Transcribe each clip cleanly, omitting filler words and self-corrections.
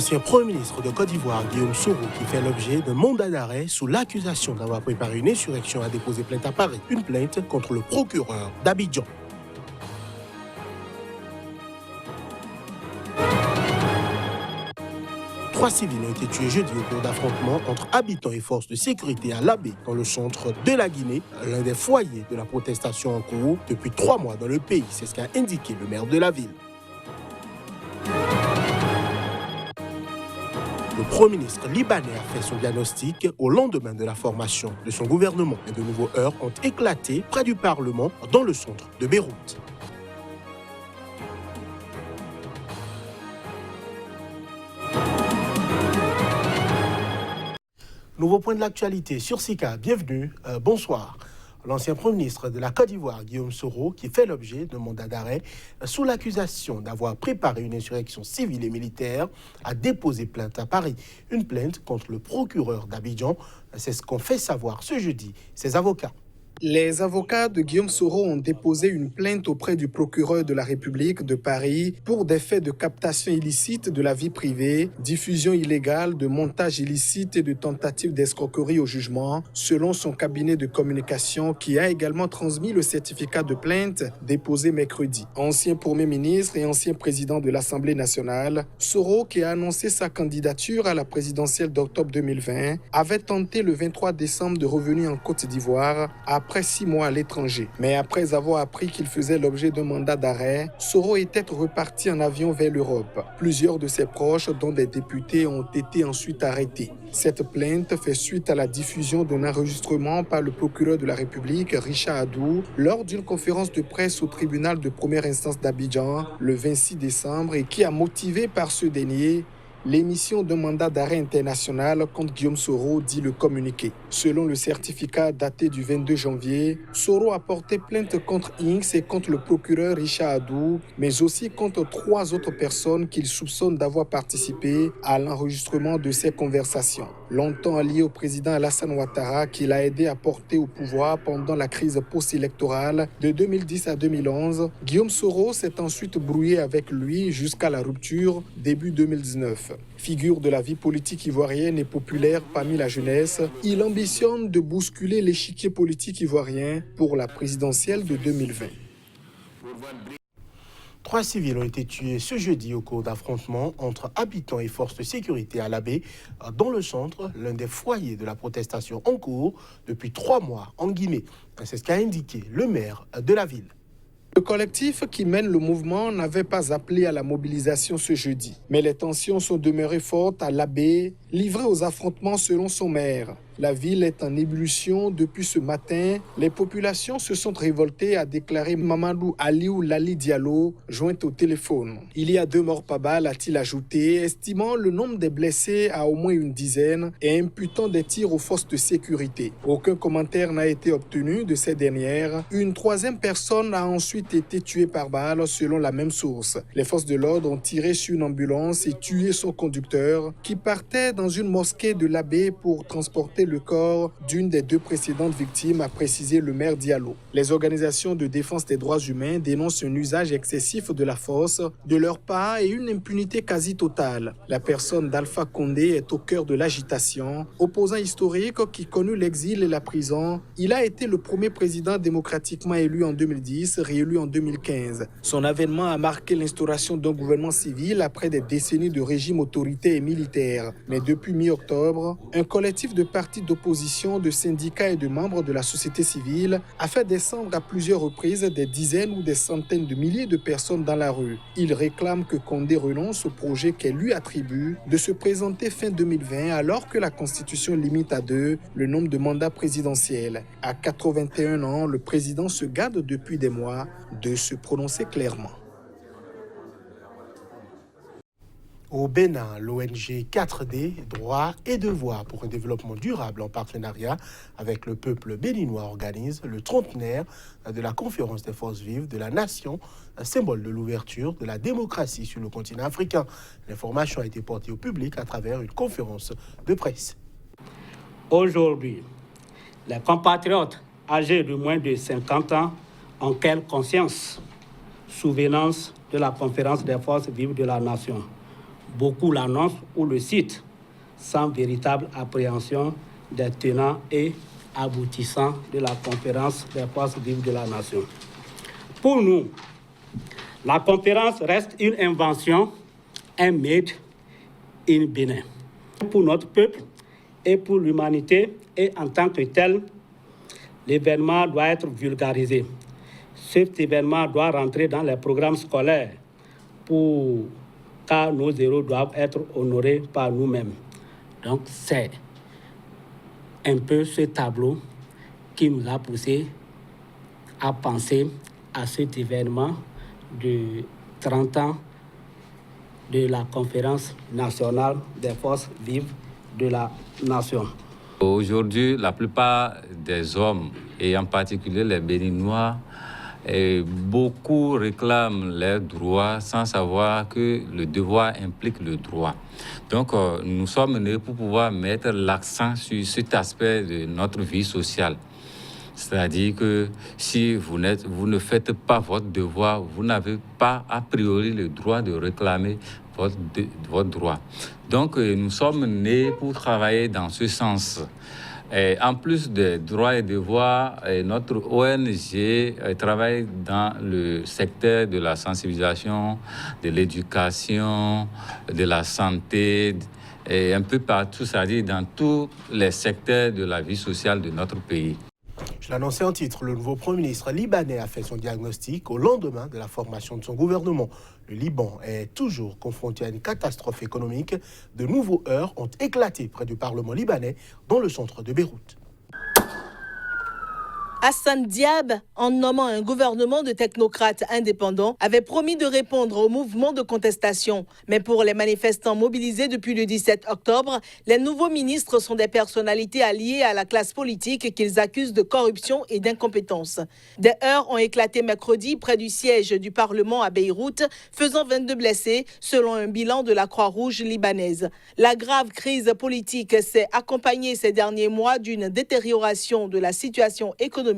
L'ancien Premier ministre de Côte d'Ivoire, Guillaume Soro, qui fait l'objet d'un mandat d'arrêt sous l'accusation d'avoir préparé une insurrection, a déposé plainte à Paris. Une plainte contre le procureur d'Abidjan. Trois civils ont été tués jeudi au cours d'affrontements entre habitants et forces de sécurité à Labé, dans le centre de la Guinée, l'un des foyers de la protestation en cours depuis 3 mois dans le pays. C'est ce qu'a indiqué le maire de la ville. Le Premier ministre libanais a fait son diagnostic au lendemain de la formation de son gouvernement. Et de nouveaux heurts ont éclaté près du Parlement dans le centre de Beyrouth. Nouveau point de l'actualité sur SICA. Bienvenue, bonsoir. L'ancien Premier ministre de la Côte d'Ivoire, Guillaume Soro, qui fait l'objet d'un mandat d'arrêt sous l'accusation d'avoir préparé une insurrection civile et militaire, a déposé plainte à Paris. Une plainte contre le procureur d'Abidjan. C'est ce qu'ont fait savoir ce jeudi ses avocats. Les avocats de Guillaume Soro ont déposé une plainte auprès du procureur de la République de Paris pour des faits de captation illicite de la vie privée, diffusion illégale, de montage illicite et de tentative d'escroquerie au jugement, selon son cabinet de communication qui a également transmis le certificat de plainte déposé mercredi. Ancien Premier ministre et ancien président de l'Assemblée nationale, Soro, qui a annoncé sa candidature à la présidentielle d'octobre 2020, avait tenté le 23 décembre de revenir en Côte d'Ivoire après 6 mois à l'étranger. Mais après avoir appris qu'il faisait l'objet d'un mandat d'arrêt, Soro était reparti en avion vers l'Europe. Plusieurs de ses proches, dont des députés, ont été ensuite arrêtés. Cette plainte fait suite à la diffusion d'un enregistrement par le procureur de la République, Richard Adou, lors d'une conférence de presse au tribunal de première instance d'Abidjan le 26 décembre et qui a motivé par ce dernier l'émission d'un mandat d'arrêt international contre Guillaume Soro, dit le communiqué. Selon le certificat daté du 22 janvier, Soro a porté plainte contre Inks et contre le procureur Richard Adou, mais aussi contre 3 autres personnes qu'il soupçonne d'avoir participé à l'enregistrement de ces conversations. Longtemps allié au président Alassane Ouattara, qui l'a aidé à porter au pouvoir pendant la crise post-électorale de 2010 à 2011, Guillaume Soro s'est ensuite brouillé avec lui jusqu'à la rupture début 2019. Figure de la vie politique ivoirienne et populaire parmi la jeunesse, il ambitionne de bousculer l'échiquier politique ivoirien pour la présidentielle de 2020. 3 civils ont été tués ce jeudi au cours d'affrontements entre habitants et forces de sécurité à Labé, dans le centre, l'un des foyers de la protestation en cours depuis 3 mois en Guinée. C'est ce qu'a indiqué le maire de la ville. Le collectif qui mène le mouvement n'avait pas appelé à la mobilisation ce jeudi. Mais les tensions sont demeurées fortes à Labé, livrées aux affrontements selon son maire. La ville est en ébullition depuis ce matin. Les populations se sont révoltées, a déclaré Mamadou Aliou Lali Diallo, jointe au téléphone. Il y a 2 morts par balle, a-t-il ajouté, estimant le nombre des blessés à au moins une dizaine et imputant des tirs aux forces de sécurité. Aucun commentaire n'a été obtenu de ces dernières. Une 3e personne a ensuite été tuée par balle, selon la même source. Les forces de l'ordre ont tiré sur une ambulance et tué son conducteur, qui partait dans une mosquée de Labé pour transporter le corps d'une des 2 précédentes victimes, a précisé le maire Diallo. Les organisations de défense des droits humains dénoncent un usage excessif de la force de leur part et une impunité quasi totale. La personne d'Alpha Condé est au cœur de l'agitation. Opposant historique qui connut l'exil et la prison, il a été le premier président démocratiquement élu en 2010, réélu en 2015. Son avènement a marqué l'instauration d'un gouvernement civil après des décennies de régime autoritaire et militaire. Mais depuis mi-octobre, un collectif de partis d'opposition, de syndicats et de membres de la société civile a fait descendre à plusieurs reprises des dizaines ou des centaines de milliers de personnes dans la rue. Ils réclament que Condé renonce au projet qu'elle lui attribue de se présenter fin 2020 alors que la Constitution limite à 2 le nombre de mandats présidentiels. À 81 ans, le président se garde depuis des mois de se prononcer clairement. Au Bénin, l'ONG 4D, Droits et Devoirs pour un développement durable en partenariat avec le peuple béninois organise le 30e de la conférence des forces vives de la nation, un symbole de l'ouverture de la démocratie sur le continent africain. L'information a été portée au public à travers une conférence de presse. Aujourd'hui, les compatriotes âgés de moins de 50 ans ont quelle conscience, souvenance de la conférence des forces vives de la nation. beaucoup l'annoncent ou le citent, sans véritable appréhension des tenants et aboutissants de la conférence des forces vives de la nation. Pour nous, la conférence reste une invention, un made in Bénin. Pour notre peuple et pour l'humanité, et en tant que tel, l'événement doit être vulgarisé. Cet événement doit rentrer dans les programmes scolaires car nos héros doivent être honorés par nous-mêmes. Donc c'est un peu ce tableau qui nous a poussé à penser à cet événement de 30 ans de la conférence nationale des forces vives de la nation. Aujourd'hui, la plupart des hommes, et en particulier les Béninois, beaucoup réclament leurs droits sans savoir que le devoir implique le droit. Donc, nous sommes nés pour pouvoir mettre l'accent sur cet aspect de notre vie sociale. C'est-à-dire que si vous ne faites pas votre devoir, vous n'avez pas a priori le droit de réclamer votre droit. Donc, nous sommes nés pour travailler dans ce sens. Et en plus des droits et devoirs, notre ONG travaille dans le secteur de la sensibilisation, de l'éducation, de la santé, et un peu partout, c'est-à-dire dans tous les secteurs de la vie sociale de notre pays. Je l'annonçais en titre, le nouveau Premier ministre libanais a fait son diagnostic au lendemain de la formation de son gouvernement. Le Liban est toujours confronté à une catastrophe économique. De nouveaux heurts ont éclaté près du Parlement libanais, dans le centre de Beyrouth. Hassan Diab, en nommant un gouvernement de technocrates indépendants, avait promis de répondre au mouvement de contestation. Mais pour les manifestants mobilisés depuis le 17 octobre, les nouveaux ministres sont des personnalités alliées à la classe politique qu'ils accusent de corruption et d'incompétence. Des heurts ont éclaté mercredi près du siège du Parlement à Beyrouth, faisant 22 blessés, selon un bilan de la Croix-Rouge libanaise. La grave crise politique s'est accompagnée ces derniers mois d'une détérioration de la situation économique,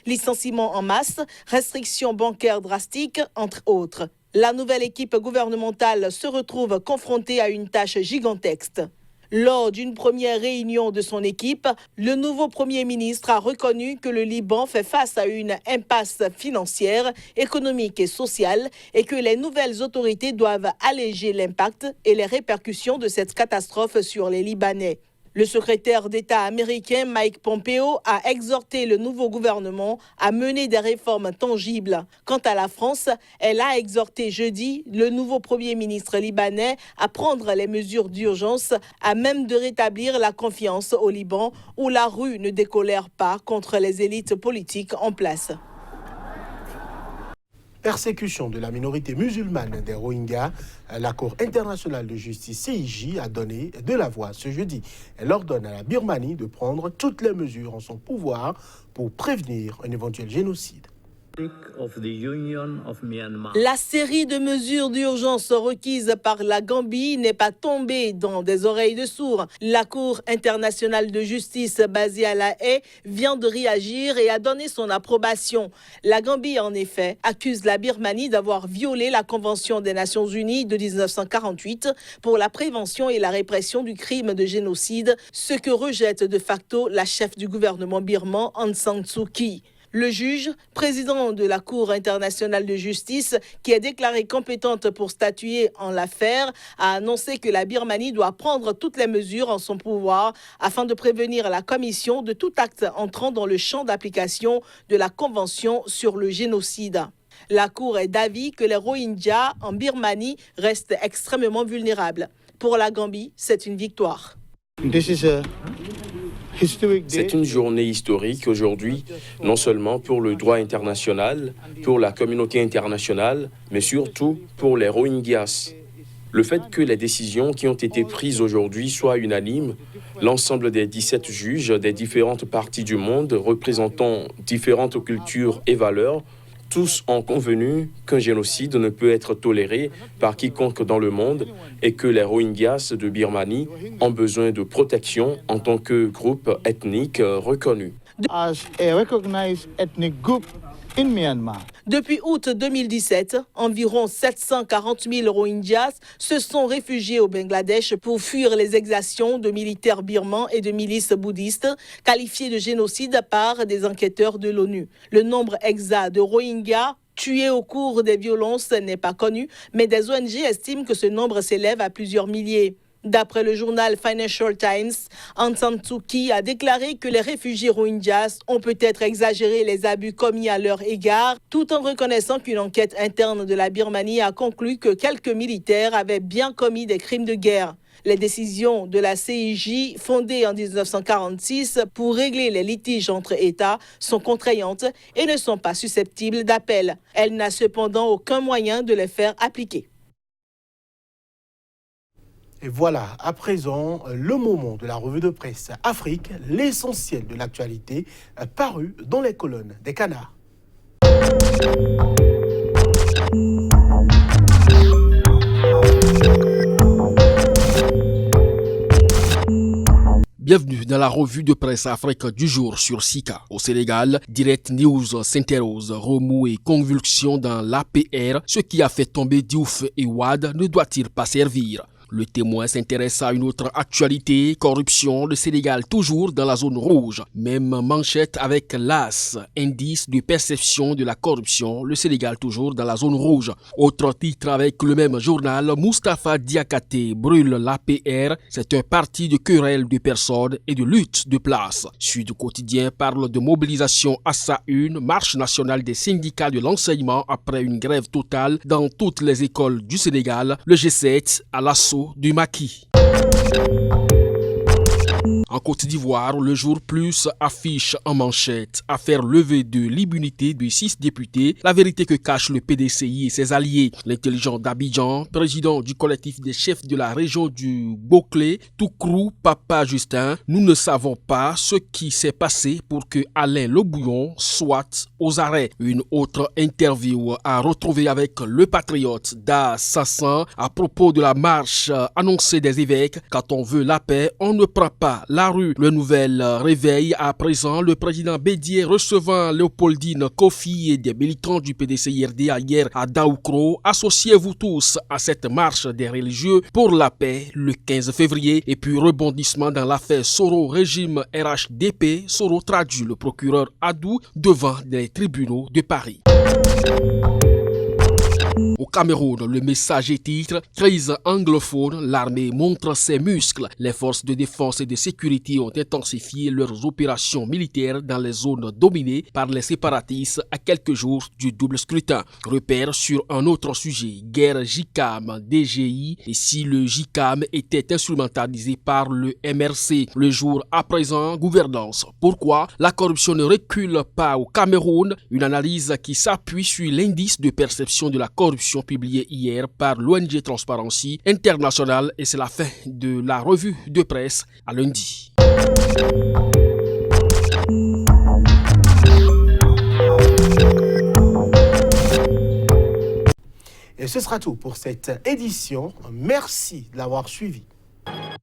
licenciements en masse, restrictions bancaires drastiques, entre autres. La nouvelle équipe gouvernementale se retrouve confrontée à une tâche gigantesque. Lors d'une première réunion de son équipe, le nouveau Premier ministre a reconnu que le Liban fait face à une impasse financière, économique et sociale et que les nouvelles autorités doivent alléger l'impact et les répercussions de cette catastrophe sur les Libanais. Le secrétaire d'État américain Mike Pompeo a exhorté le nouveau gouvernement à mener des réformes tangibles. Quant à la France, elle a exhorté jeudi le nouveau Premier ministre libanais à prendre les mesures d'urgence à même de rétablir la confiance au Liban, où la rue ne décolère pas contre les élites politiques en place. Persécution de la minorité musulmane des Rohingyas, la Cour internationale de justice CIJ a donné de la voix ce jeudi. Elle ordonne à la Birmanie de prendre toutes les mesures en son pouvoir pour prévenir un éventuel génocide. La série de mesures d'urgence requises par la Gambie n'est pas tombée dans des oreilles de sourds. La Cour internationale de justice basée à La Haye vient de réagir et a donné son approbation. La Gambie, en effet, accuse la Birmanie d'avoir violé la Convention des Nations Unies de 1948 pour la prévention et la répression du crime de génocide, ce que rejette de facto la chef du gouvernement birman, Aung San Suu Kyi. Le juge, président de la Cour internationale de justice, qui est déclarée compétente pour statuer en l'affaire, a annoncé que la Birmanie doit prendre toutes les mesures en son pouvoir afin de prévenir la commission de tout acte entrant dans le champ d'application de la Convention sur le génocide. La Cour est d'avis que les Rohingyas en Birmanie restent extrêmement vulnérables. Pour la Gambie, c'est une victoire. C'est une journée historique aujourd'hui, non seulement pour le droit international, pour la communauté internationale, mais surtout pour les Rohingyas. Le fait que les décisions qui ont été prises aujourd'hui soient unanimes, l'ensemble des 17 juges des différentes parties du monde représentant différentes cultures et valeurs, tous ont convenu qu'un génocide ne peut être toléré par quiconque dans le monde et que les Rohingyas de Birmanie ont besoin de protection en tant que groupe ethnique reconnu. Depuis août 2017, environ 740 000 Rohingyas se sont réfugiés au Bangladesh pour fuir les exactions de militaires birmans et de milices bouddhistes, qualifiées de génocide par des enquêteurs de l'ONU. Le nombre exact de Rohingyas tués au cours des violences n'est pas connu, mais des ONG estiment que ce nombre s'élève à plusieurs milliers. D'après le journal Financial Times, Aung San Suu Kyi a déclaré que les réfugiés Rohingyas ont peut-être exagéré les abus commis à leur égard, tout en reconnaissant qu'une enquête interne de la Birmanie a conclu que quelques militaires avaient bien commis des crimes de guerre. Les décisions de la CIJ, fondée en 1946 pour régler les litiges entre États, sont contraignantes et ne sont pas susceptibles d'appel. Elle n'a cependant aucun moyen de les faire appliquer. Et voilà, à présent, le moment de la revue de presse Afrique, l'essentiel de l'actualité paru dans les colonnes des Canards. Bienvenue dans la revue de presse Afrique du jour sur Sika. Au Sénégal, Direct News s'interroge, remous et convulsions dans l'APR. Ce qui a fait tomber Diouf et Wade ne doit-il pas servir? Le Témoin s'intéresse à une autre actualité, corruption, le Sénégal toujours dans la zone rouge. Même manchette avec l'AS, indice de perception de la corruption, le Sénégal toujours dans la zone rouge. Autre titre avec le même journal, Moustapha Diakhaté brûle l'APR, c'est un parti de querelle de personnes et de lutte de place. Sud Quotidien parle de mobilisation à sa une, marche nationale des syndicats de l'enseignement après une grève totale dans toutes les écoles du Sénégal, le G7 à l'assaut du maquis. En Côte d'Ivoire, le Jour Plus affiche en manchette affaire levée de l'immunité de 6 députés, la vérité que cache le PDCI et ses alliés. L'intelligent d'Abidjan, président du collectif des chefs de la région du Boclé, Toukrou Papa Justin, nous ne savons pas ce qui s'est passé pour que Alain Lebouillon soit aux arrêts. Une autre interview à retrouver avec le patriote Da Sassan à propos de la marche annoncée des évêques. Quand on veut la paix, on ne prend pas la rue. Le nouvel réveil à présent, le président Bédier recevant Léopoldine Kofi et des militants du PDCIRD hier à Daoukro. Associez-vous tous à cette marche des religieux pour la paix le 15 février. Et puis rebondissement dans l'affaire Soro régime RHDP. Soro traduit le procureur Adou devant les tribunaux de Paris. Au Cameroun, le message est titre « Crise anglophone, l'armée montre ses muscles. Les forces de défense et de sécurité ont intensifié leurs opérations militaires dans les zones dominées par les séparatistes à quelques jours du double scrutin. » Repère sur un autre sujet, guerre JICAM-DGI et si le JICAM était instrumentalisé par le MRC. Le jour à présent, gouvernance. Pourquoi la corruption ne recule pas au Cameroun? Une analyse qui s'appuie sur l'indice de perception de la corruption publié hier par l'ONG Transparency International et c'est la fin de la revue de presse à lundi. Et ce sera tout pour cette édition. Merci de l'avoir suivi.